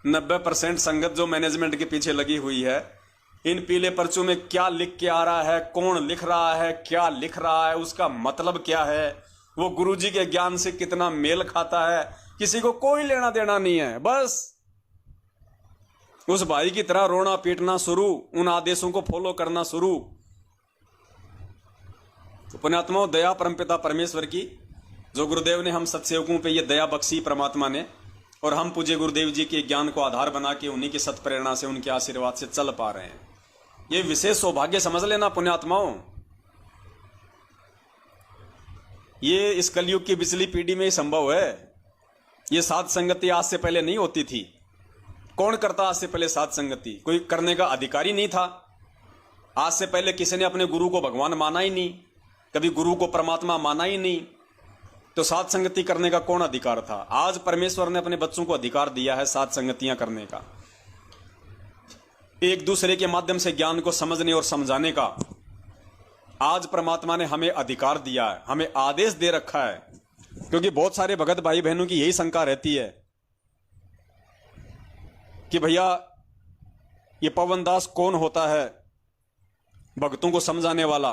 90% संगत जो मैनेजमेंट के पीछे लगी हुई है, इन पीले पर्चों में क्या लिख के आ रहा है, कौन लिख रहा है, क्या लिख रहा है, उसका मतलब क्या है, वो गुरुजी के ज्ञान से कितना मेल खाता है, किसी को कोई लेना देना नहीं है। बस उस भाई की तरह रोना पीटना शुरू, उन आदेशों को फॉलो करना शुरू। तो पुण्यात्माओं, दया परमपिता परमेश्वर की, जो गुरुदेव ने हम सत्सेवकों पे ये दया बख्शी परमात्मा ने, और हम पूज्य गुरुदेव जी के ज्ञान को आधार बना के उन्हीं की सत प्रेरणा से, उनके आशीर्वाद से चल पा रहे हैं। ये विशेष सौभाग्य समझ लेना पुण्यात्माओं। ये इस कलयुग की पिछली पीढ़ी में ही संभव है। ये साध संगति आज से पहले नहीं होती थी। कौन करता आज से पहले साध संगति? कोई करने का अधिकारी नहीं था। आज से पहले किसी ने अपने गुरु को भगवान माना ही नहीं, कभी गुरु को परमात्मा माना ही नहीं, तो साध संगति करने का कौन अधिकार था? आज परमेश्वर ने अपने बच्चों को अधिकार दिया है साध संगतियां करने का, एक दूसरे के माध्यम से ज्ञान को समझने और समझाने का। आज परमात्मा ने हमें अधिकार दिया है, हमें आदेश दे रखा है। क्योंकि बहुत सारे भगत भाई बहनों की यही शंका रहती है कि भैया ये पवन दास कौन होता है भक्तों को समझाने वाला?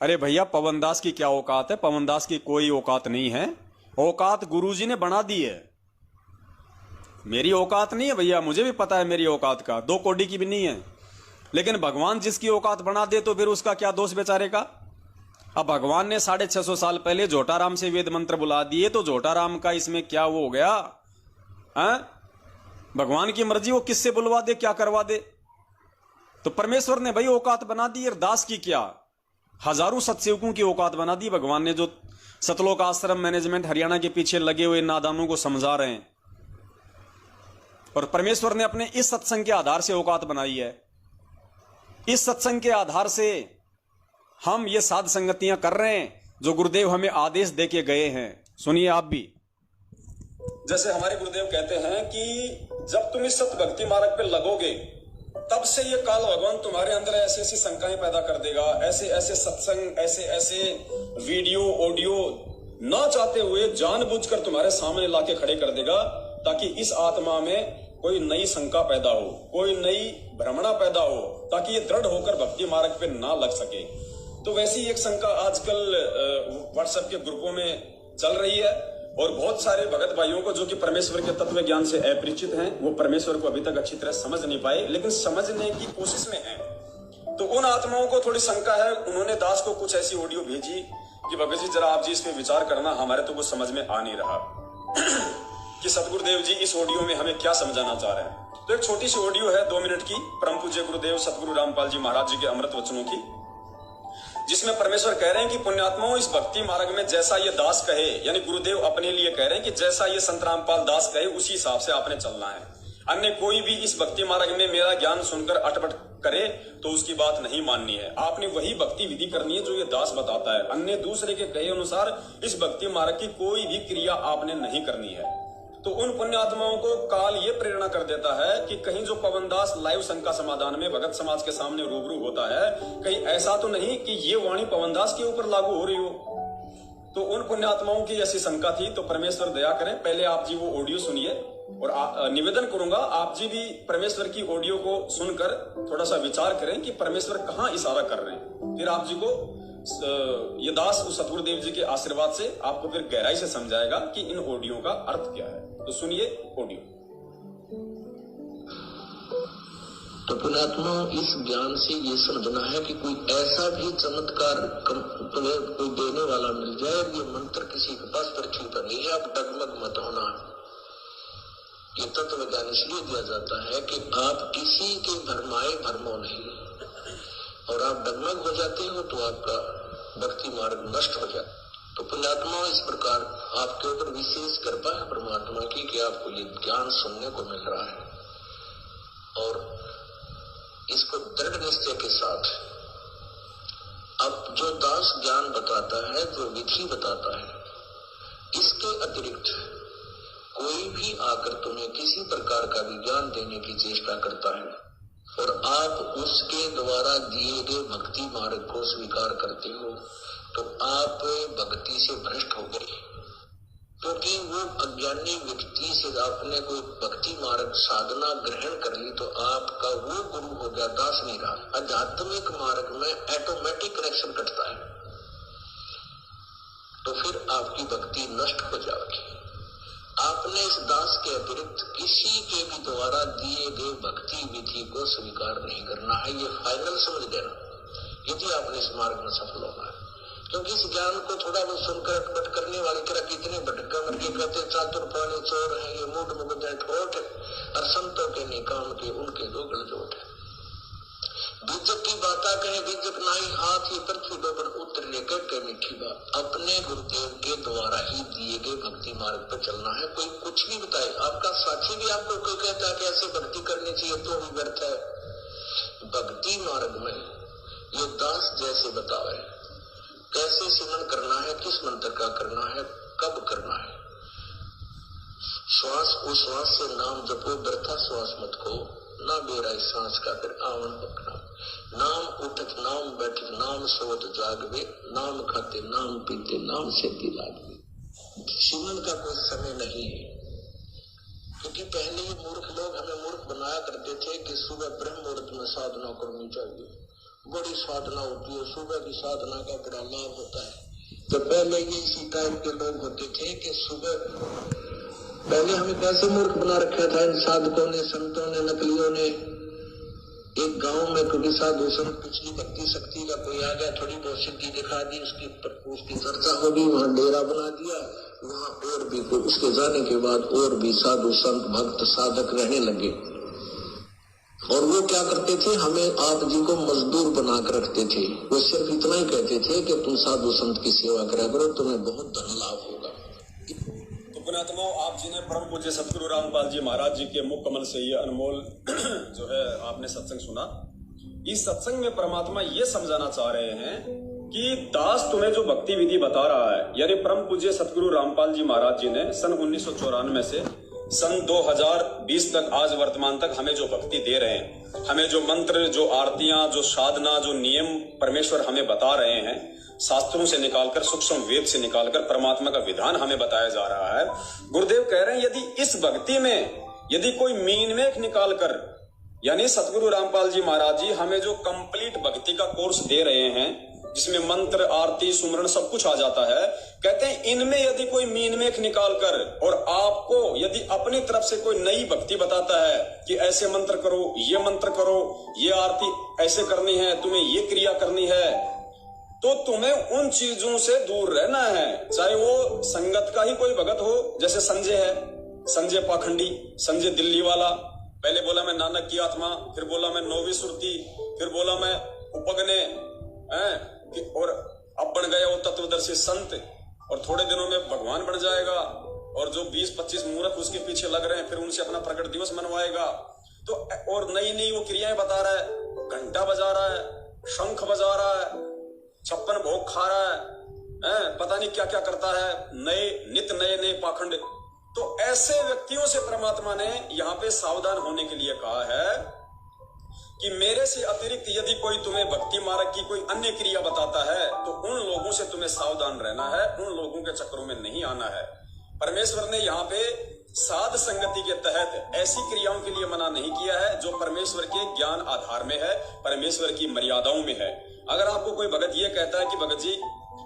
अरे भैया, पवन दास की क्या औकात है? पवन दास की कोई औकात नहीं है। औकात गुरुजी ने बना दी है। मेरी औकात नहीं है भैया, मुझे भी पता है मेरी औकात का, 2 कौड़ी की भी नहीं है। लेकिन भगवान जिसकी औकात बना दे तो फिर उसका क्या दोष बेचारे का? अब भगवान ने 650 साल पहले झोटाराम से वेद मंत्र बुला दिए, तो झोटाराम का इसमें क्या वो हो गया? भगवान की मर्जी, वो किससे बुलवा दे, क्या करवा दे। तो परमेश्वर ने भाई औकात बना दी। और दास की क्या, हजारों सत्सेवकों की औकात बना दी भगवान ने, जो सतलोक आश्रम मैनेजमेंट हरियाणा के पीछे लगे हुए नादानों को समझा रहे हैं। और परमेश्वर ने अपने इस सत्संग के आधार से औकात बनाई है। इस सत्संग के आधार से हम ये साध संगतियां कर रहे हैं जो गुरुदेव हमें आदेश दे के गए हैं। सुनिए आप भी। जैसे हमारे गुरुदेव कहते हैं कि जब तुम इस सत भक्ति मार्ग पे लगोगे, तब से ये काल भगवान तुम्हारे अंदर ऐसी ऐसी शंकाएं पैदा कर देगा, ऐसे ऐसे सत्संग, ऐसे ऐसे वीडियो ऑडियो ना चाहते हुए जानबूझकर तुम्हारे सामने लाके खड़े कर देगा, ताकि इस आत्मा में कोई नई शंका पैदा हो, कोई नई भ्रमणा पैदा हो, ताकि ये दृढ़ होकर भक्ति मार्ग पे ना लग सके। तो वैसी एक शंका आजकल व्हाट्सएप के ग्रुपों में चल रही है। और बहुत सारे भगत भाइयों को जो कि परमेश्वर के तत्व ज्ञान से अपरिचित हैं, वो परमेश्वर को अभी तक अच्छी तरह समझ नहीं पाए, लेकिन समझने की कोशिश में हैं। तो उन आत्माओं को थोड़ी शंका है। उन्होंने दास को कुछ ऐसी ऑडियो भेजी कि भगत जी जरा आप जी इस पे विचार करना, हमारे तो कुछ समझ में आ नहीं रहा कि सतगुरुदेव जी इस ऑडियो में हमें क्या समझाना चाह रहे हैं। तो एक छोटी सी ऑडियो है 2 मिनट की, परम पूज्य गुरुदेव सतगुरु रामपाल जी महाराज जी के अमृत वचनों की, जिसमें परमेश्वर कह रहे हैं कि पुण्यात्माओं, इस भक्ति मार्ग में जैसा ये दास कहे, यानी गुरुदेव अपने लिए कह रहे हैं कि जैसा ये संत रामपाल दास कहे उसी हिसाब से आपने चलना है। अन्य कोई भी इस भक्ति मार्ग में मेरा ज्ञान सुनकर अटपट करे तो उसकी बात नहीं माननी है। आपने वही भक्ति विधि करनी है जो ये दास बताता है। अन्य दूसरे के कहे अनुसार इस भक्ति मार्ग की कोई भी क्रिया आपने नहीं करनी है। तो उन पुण्यात्माओं को काल ये प्रेरणा कर देता है कि कहीं जो पवन दास लाइव शंका समाधान में भगत समाज के सामने रूबरू होता है, कहीं ऐसा तो नहीं कि ये वाणी पवन दास के ऊपर लागू हो रही हो। तो उन पुण्यात्माओं की ऐसी शंका थी। तो परमेश्वर दया करें, पहले आप जी वो ऑडियो सुनिए, और निवेदन करूंगा आप जी भी परमेश्वर की ऑडियो को सुनकर थोड़ा सा विचार करें कि परमेश्वर कहाँ इशारा कर रहे हैं। फिर आप जी को ये दास उस सतगुरुदेव जी के आशीर्वाद से आपको फिर गहराई से समझाएगा कि इन ऑडियो का अर्थ क्या है। तो सुनिए ऑडियो। तो पुण्यात्मा, इस ज्ञान से ये समझना है कि कोई ऐसा भी चमत्कार कोई देने वाला मिल जाए, ये मंत्र किसी के पास पृथ्वी पर नहीं है। आप डगमग मत होना। ये तत्व ज्ञान इसलिए दिया जाता है कि आप किसी के भरमाए भरमो नहीं, और आप डगमग हो जाते हो तो आपका भक्ति मार्ग नष्ट हो जाता। तो पुण्यात्मा, इस प्रकार आपके ऊपर विशेष कृपा है परमात्मा की कि आपको ये ज्ञान सुनने को मिल रहा है, और इसको दृढ़ निश्चय के साथ अब जो दास ज्ञान बताता है, जो विधि बताता है, इसके अतिरिक्त कोई भी आकर तुम्हें किसी प्रकार का भी ज्ञान देने की चेष्टा करता है और आप उसके द्वारा दिए गए भक्ति मार्ग को स्वीकार करते हो, तो आप भक्ति से भ्रष्ट हो गए। क्योंकि वो अज्ञानी व्यक्ति से आपने कोई भक्ति मार्ग साधना ग्रहण कर ली तो आपका वो गुरु हो गया, दास नहीं रहा। आध्यात्मिक मार्ग में ऑटोमेटिक कनेक्शन कटता है, तो फिर आपकी भक्ति नष्ट हो जाएगी। आपने इस दास के अतिरिक्त किसी के भी द्वारा दिए गए भक्ति विधि को स्वीकार नहीं करना है, ये फाइनल समझ लेना, यदि आपने इस मार्ग में सफल होना है। क्योंकि इस ज्ञान को थोड़ा बहुत सुनकर अटपट करने वाली तरह कितने भटका करके कहते चातुर प्राणी चोर है, ये मूड मुगद है, ठोट है, और संतों के निकाम के उनके दो गलजोट है। बीजक की बाता कहे बीजक नाई हाथ, ये पृथ्वी पर उतर लेकर के मीठी बात। अपने गुरुदेव के द्वारा ही दिए गए भक्ति मार्ग पर चलना है। कोई कुछ भी बताए, आपका साथी भी आपको कोई कहता है कि ऐसे भक्ति करनी चाहिए तो भी व्यर्थ है। भक्ति मार्ग में ये दास जैसे बतावे कैसे सिमरन करना है, किस मंत्र का करना है, कब करना है। श्वास उश्वास से नाम जपो, व्यर्था श्वास मत खो, ना बेरा इस सांस का फिर आवन पकड़ा। नाम उठत नाम बैठत नाम सोत जागवे, नाम खाते नाम पीते नाम से लागवे। सिमरन का कोई समय नहीं है, क्योंकि पहले ये मूर्ख लोग हमें मूर्ख बनाया करते थे कि सुबह ब्रह्म मुहूर्त में साधना करनी चाहिए, बड़ी साधना होती है, सुबह की साधना का बड़ा लाभ होता है। तो पहले ये इसी टाइप के लोग होते थे कि सुबह, पहले हमें कैसे मूर्ख बना रखा था इन साधकों ने, संतों ने, नकलियों ने। एक गांव में कोई साधु संत पिछली भक्ति शक्ति का कोई आ गया, थोड़ी बहुत सिद्धि दिखा दी, उसकी चर्चा होगी, वहां डेरा बना दिया, वहां और भी उसके जाने के बाद और भी साधु संत भक्त साधक रहने लगे। और वो क्या करते थे, हमें आप जी को मजदूर बना कर रखते थे। वो सिर्फ इतना ही कहते थे कि तुम साधु संत की सेवा करा करो, तुम्हें बहुत धन लाभ होगा। तो पुण्यात्माओं, आप जी ने परम पूज्य सतगुरु रामपाल जी महाराज जी के मुख कमल से ये अनमोल जो है आपने सत्संग सुना। इस सत्संग में परमात्मा ये समझाना चाह रहे हैं कि दास तुम्हें जो भक्ति विधि बता रहा है, यानी परम पूज्य सतगुरु रामपाल जी महाराज जी ने सन 1994 से सन 2020 तक आज वर्तमान तक हमें जो भक्ति दे रहे हैं, हमें जो मंत्र, जो आरतियां, जो साधना, जो नियम परमेश्वर हमें बता रहे हैं, शास्त्रों से निकालकर, सूक्ष्म वेद से निकालकर परमात्मा का विधान हमें बताया जा रहा है। गुरुदेव कह रहे हैं यदि इस भक्ति में यदि कोई मीन मेख निकालकर, यानी सतगुरु रामपाल जी महाराज जी हमें जो कंप्लीट भक्ति का कोर्स दे रहे हैं, जिसमें मंत्र, आरती, सुमरण सब कुछ आ जाता है, कहते हैं इनमें यदि कोई मीन मेख निकालकर और आपको यदि अपनी तरफ से कोई नई भक्ति बताता है कि ऐसे मंत्र करो, ये मंत्र करो, ये आरती ऐसे करनी है, तुम्हें ये क्रिया करनी है, तो तुम्हें उन चीजों से दूर रहना है। चाहे वो संगत का ही कोई भगत हो, जैसे संजय है, संजय पाखंडी, संजय दिल्ली वाला, पहले बोला मैं नानक की आत्मा, फिर बोला मैं नौवीं सुरती, फिर बोला मैं उपगने, और अब बन गया वो तत्वदर्शी संत, और थोड़े दिनों में भगवान बन जाएगा, और जो 20-25 मूर्ख उसके पीछे लग रहे हैं फिर उनसे अपना प्रकट दिवस मनवाएगा। तो और नई नई वो क्रियाएं बता रहा है, घंटा बजा रहा है, शंख बजा रहा है, 56 भोग खा रहा है, पता नहीं क्या क्या करता है, नित नए पाखंड। तो ऐसे व्यक्तियों से परमात्मा ने यहाँ पे सावधान होने के लिए कहा है कि मेरे से अतिरिक्त यदि कोई तुम्हें भक्ति मार्ग की कोई अन्य क्रिया बताता है तो उन लोगों से तुम्हें सावधान रहना है, उन लोगों के चक्करों में नहीं आना है। परमेश्वर ने यहाँ पे साध संगति के तहत ऐसी क्रियाओं के लिए मना नहीं किया है जो परमेश्वर के ज्ञान आधार में है, परमेश्वर की मर्यादाओं में है। अगर आपको कोई भगत ये कहता है कि भगत जी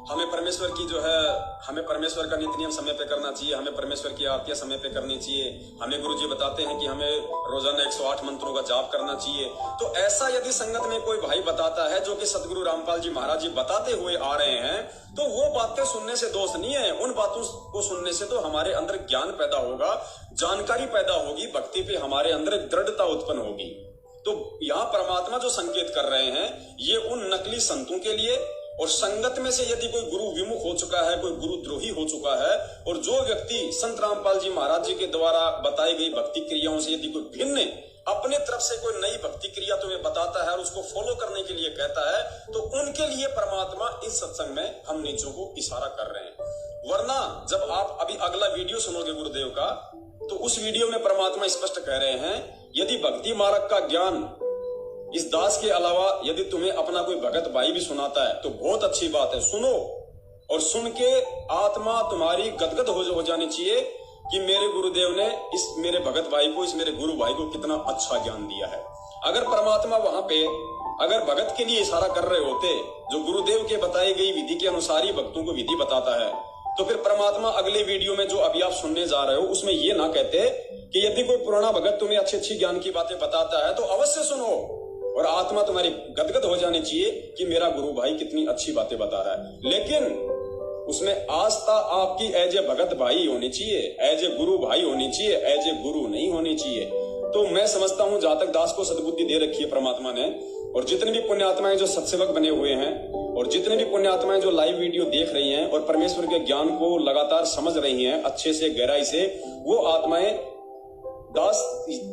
हमें परमेश्वर की जो है, हमें परमेश्वर का नित्य नियम समय पे करना चाहिए, हमें परमेश्वर की आरतियां समय पे करनी चाहिए, हमें गुरुजी बताते हैं कि हमें रोजाना 108 मंत्रों का जाप करना चाहिए, तो ऐसा यदि संगत में कोई भाई बताता है जो कि सतगुरु रामपाल जी महाराज जी बताते हुए आ रहे हैं, तो वो बातें सुनने से दोष नहीं है। उन बातों को सुनने से तो हमारे अंदर ज्ञान पैदा होगा, जानकारी पैदा होगी, भक्ति पे हमारे अंदर दृढ़ता उत्पन्न होगी। तो यहाँ परमात्मा जो संकेत कर रहे हैं ये उन नकली संतों के लिए, और संगत में से यदि कोई गुरु विमुख हो चुका है, कोई गुरु द्रोही हो चुका है, और जो व्यक्ति संत रामपाल जी महाराज जी के द्वारा बताई गई भक्ति क्रियाओं से यदि कोई भिन्न अपने तरफ से कोई नई भक्ति क्रिया तुम्हें बताता है और उसको फॉलो करने के लिए कहता है, तो उनके लिए परमात्मा इस सत्संग में हम नीचों को इशारा कर रहे हैं। वरना जब आप अभी अगला वीडियो सुनोगे गुरुदेव का, तो उस वीडियो में परमात्मा स्पष्ट कह रहे हैं यदि भक्ति मार्ग का ज्ञान इस दास के अलावा यदि तुम्हें अपना कोई भगत भाई भी सुनाता है तो बहुत अच्छी बात है, सुनो और सुन के आत्मा तुम्हारी गदगद हो जानी चाहिए कि मेरे गुरुदेव ने इस मेरे भगत भाई को, इस मेरे गुरु भाई को कितना अच्छा ज्ञान दिया है। अगर परमात्मा वहां पे अगर भगत के लिए इशारा कर रहे होते, जो गुरुदेव के बताई गई विधि के अनुसार ही भक्तों को विधि बताता है, तो फिर परमात्मा अगले वीडियो में जो अभी आप सुनने जा रहे हो उसमें ये ना कहते कि यदि कोई पुराना भगत तुम्हें अच्छी अच्छी ज्ञान की बातें बताता है तो अवश्य सुनो, और आत्मा तुम्हारी गदगद हो जानी चाहिए कि मेरा गुरु भाई कितनी अच्छी बातें बता रहा है। लेकिन उसमें आस्था आपकी एज ए भगत भाई होनी चाहिए, एज ए गुरु भाई होनी चाहिए, एज ए गुरु नहीं होनी चाहिए। तो मैं समझता हूं जहां तक दास को सद्बुद्धि दे रखी है परमात्मा ने, और जितने भी पुण्यात्माएं जो सत्सेवक बने हुए हैं, और जितने भी पुण्यात्माएं जो लाइव वीडियो देख रही हैं और परमेश्वर के ज्ञान को लगातार समझ रही हैं अच्छे से, गहराई से, वो आत्माएं, दास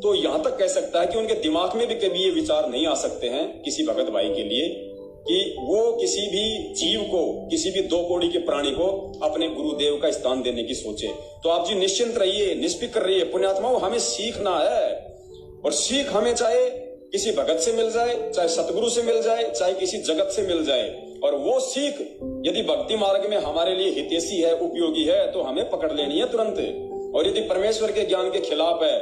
तो यहां तक कह सकता है कि उनके दिमाग में भी कभी ये विचार नहीं आ सकते हैं किसी भगत भाई के लिए कि वो किसी भी जीव को, किसी भी दो कौड़ी के प्राणी को अपने गुरुदेव का स्थान देने की सोचे। तो आप जी निश्चिंत रहिए, निष्फिक्र रहिए। पुण्यात्माओं, हमें सीखना है, और सीख हमें चाहे किसी भगत से मिल जाए, चाहे सतगुरु से मिल जाए, चाहे किसी जगत से मिल जाए, और वो सीख यदि भक्ति मार्ग में हमारे लिए हितैषी है, उपयोगी है, तो हमें पकड़ लेनी है तुरंत। और यदि परमेश्वर के ज्ञान के खिलाफ है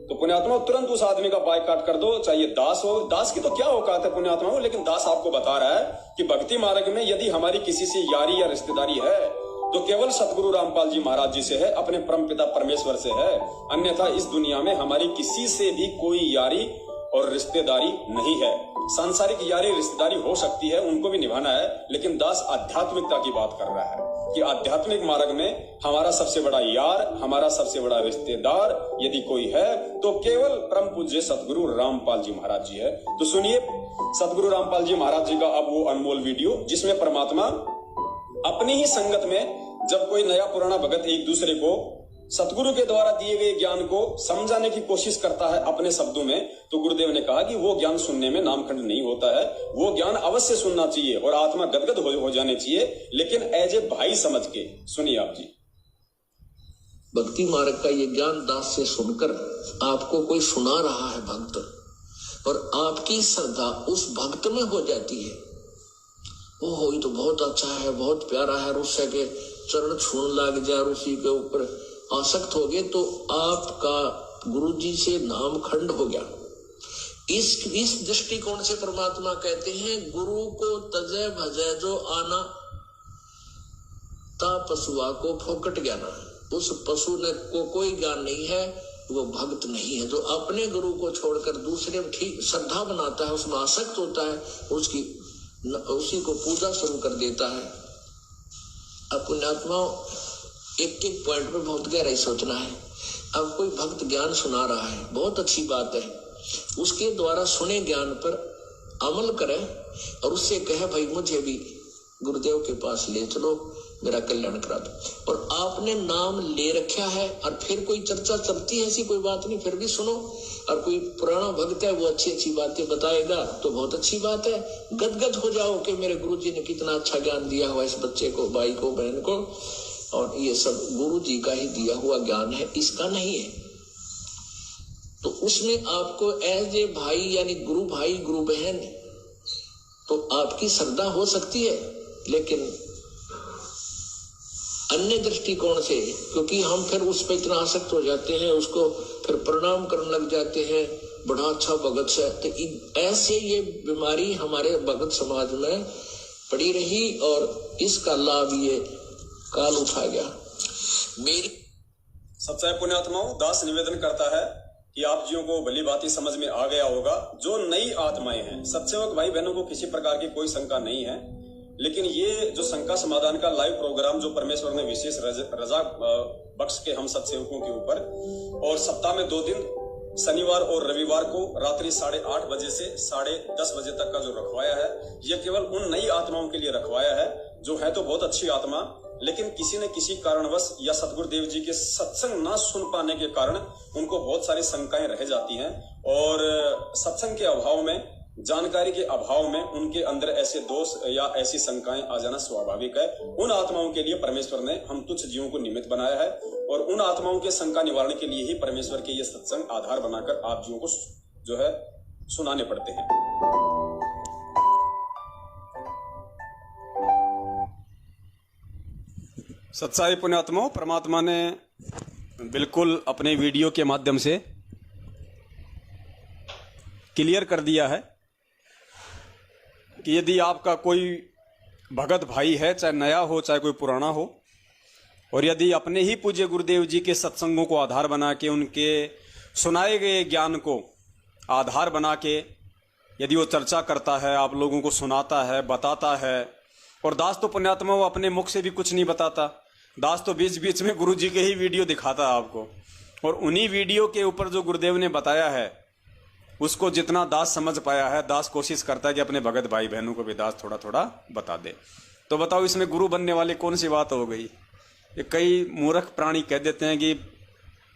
तो पुण्यात्मा तुरंत उस आदमी का बायकॉट कर दो, चाहे ये दास हो। दास की तो क्या औकात है पुण्यात्मा हो, लेकिन दास आपको बता रहा है कि भक्ति मार्ग में यदि हमारी किसी से यारी या रिश्तेदारी है तो केवल सतगुरु रामपाल जी महाराज जी से है, अपने परम पिता परमेश्वर से है। अन्यथा इस दुनिया में हमारी किसी से भी कोई यारी और रिश्तेदारी नहीं है। सांसारिक यारी रिश्तेदारी हो सकती है, उनको भी निभाना है, लेकिन दास आध्यात्मिकता की बात कर रहा है कि आध्यात्मिक मार्ग में हमारा सबसे बड़ा यार, हमारा सबसे बड़ा रिश्तेदार यदि कोई है तो केवल परम पूज्य सतगुरु रामपाल जी महाराज जी है। तो सुनिए सतगुरु रामपाल जी महाराज जी का अब वो अनमोल वीडियो, जिसमें परमात्मा अपनी ही संगत में जब कोई नया पुराना भगत एक दूसरे को सतगुरु के द्वारा दिए गए ज्ञान को समझाने की कोशिश करता है अपने शब्दों में, तो गुरुदेव ने कहा कि वो ज्ञान सुनने में नामखंड नहीं होता है, वो ज्ञान अवश्य सुनना चाहिए और आत्मा गदगद हो जाने चाहिए, लेकिन एज ए भाई समझ के। सुनिए आप जी। भक्ति मार्ग का ये ज्ञान दास से सुनकर आपको कोई सुना रहा है भक्त, और आपकी श्रद्धा उस भक्त में हो जाती है, वो हो तो बहुत अच्छा है, बहुत प्यारा है, उससे के चरण छूने लग जाए, उसी के ऊपर आसक्त हो गए, तो आपका गुरुजी से नाम खंड हो गया। इस दृष्टिकोण से परमात्मा कहते हैं गुरु को तजय भजय जो आना, ता पशुआ को फोकट ज्ञाना। उस पशु ने को कोई ज्ञान नहीं है, वो भक्त नहीं है। जो अपने गुरु को छोड़कर दूसरे ठीक श्रद्धा बनाता है, उसमें आसक्त होता है, उसी को पूजा शुरू कर देता है। अब पुण्यात्मा एक एक पॉइंट पे बहुत गहराई सोचना है। अब कोई भक्त ज्ञान सुना रहा है, बहुत अच्छी बात है, उसके द्वारा सुने ज्ञान पर अमल करे और उससे कहे भाई मुझे भी गुरुदेव के पास ले चलो, मेरा कल्याण करा दो। और आपने नाम ले रखा है और फिर कोई चर्चा चलती है, ऐसी कोई बात नहीं, फिर भी सुनो। और कोई पुराना भक्त है, वो अच्छी अच्छी बातें बताएगा तो बहुत अच्छी बात है, गदगद हो जाओ कि मेरे गुरुजी ने कितना अच्छा ज्ञान दिया हुआ इस बच्चे को, भाई को, बहन को, और ये सब गुरु जी का ही दिया हुआ ज्ञान है, इसका नहीं है। तो उसमें आपको एज ए भाई यानी गुरु भाई गुरु बहन तो आपकी श्रद्धा हो सकती है, लेकिन अन्य दृष्टिकोण से, क्योंकि हम फिर उस पर इतना आसक्त हो जाते हैं, उसको फिर प्रणाम करने लग जाते हैं, बड़ा अच्छा भगत से, तो ऐसे ये बीमारी हमारे भगत समाज में पड़ी रही और इसका लाभ ये काल उठा गया। मेरी सच्चाई पुण्यात्माओं, दास निवेदन करता है कि आप जियों को भली बात ही समझ में आ गया होगा। जो नई आत्माएं हैं, सत्सेवक भाई बहनों को किसी प्रकार की कोई शंका नहीं है, लेकिन ये जो शंका समाधान का लाइव प्रोग्राम जो परमेश्वर ने विशेष रजा बख्श के हम सत्सेवकों के ऊपर, और सप्ताह में 2 दिन शनिवार और रविवार को रात्रि 8:30 बजे से 10:30 बजे तक का जो रखवाया है, ये केवल उन नई आत्माओं के लिए रखवाया है जो है तो बहुत अच्छी आत्मा, लेकिन किसी न किसी कारणवश या सतगुरुदेव जी के सत्संग ना सुन पाने के कारण उनको बहुत सारी शंकाएं रह जाती हैं, और सत्संग के अभाव में, जानकारी के अभाव में उनके अंदर ऐसे दोष या ऐसी शंकाएं आ जाना स्वाभाविक है। उन आत्माओं के लिए परमेश्वर ने हम तुच्छ जीवों को निमित्त बनाया है, और उन आत्माओं के शंका निवारण के लिए ही परमेश्वर के ये सत्संग आधार बनाकर आप जीवों को जो है सुनाने पड़ते हैं। सच्चाई पुण्यात्माओं, परमात्मा ने बिल्कुल अपने वीडियो के माध्यम से क्लियर कर दिया है कि यदि आपका कोई भगत भाई है, चाहे नया हो चाहे कोई पुराना हो, और यदि अपने ही पूज्य गुरुदेव जी के सत्संगों को आधार बना के, उनके सुनाए गए ज्ञान को आधार बना के यदि वो चर्चा करता है, आप लोगों को सुनाता है, बताता है, और दास तो पुण्यात्मा वो अपने मुख से भी कुछ नहीं बताता, दास तो बीच बीच में गुरु जी के ही वीडियो दिखाता है आपको, और उन्हीं वीडियो के ऊपर जो गुरुदेव ने बताया है उसको जितना दास समझ पाया है, दास कोशिश करता है कि अपने भगत भाई बहनों को भी दास थोड़ा थोड़ा बता दे। तो बताओ इसमें गुरु बनने वाली कौन सी बात हो गई? ये कई मूर्ख प्राणी कह देते हैं कि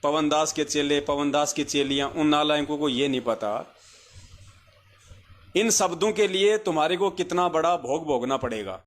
पवन दास के चेले, पवन दास की चेलियां, उन नालायकों को ये नहीं पता इन शब्दों के लिए तुम्हारे को कितना बड़ा भोग भोगना पड़ेगा।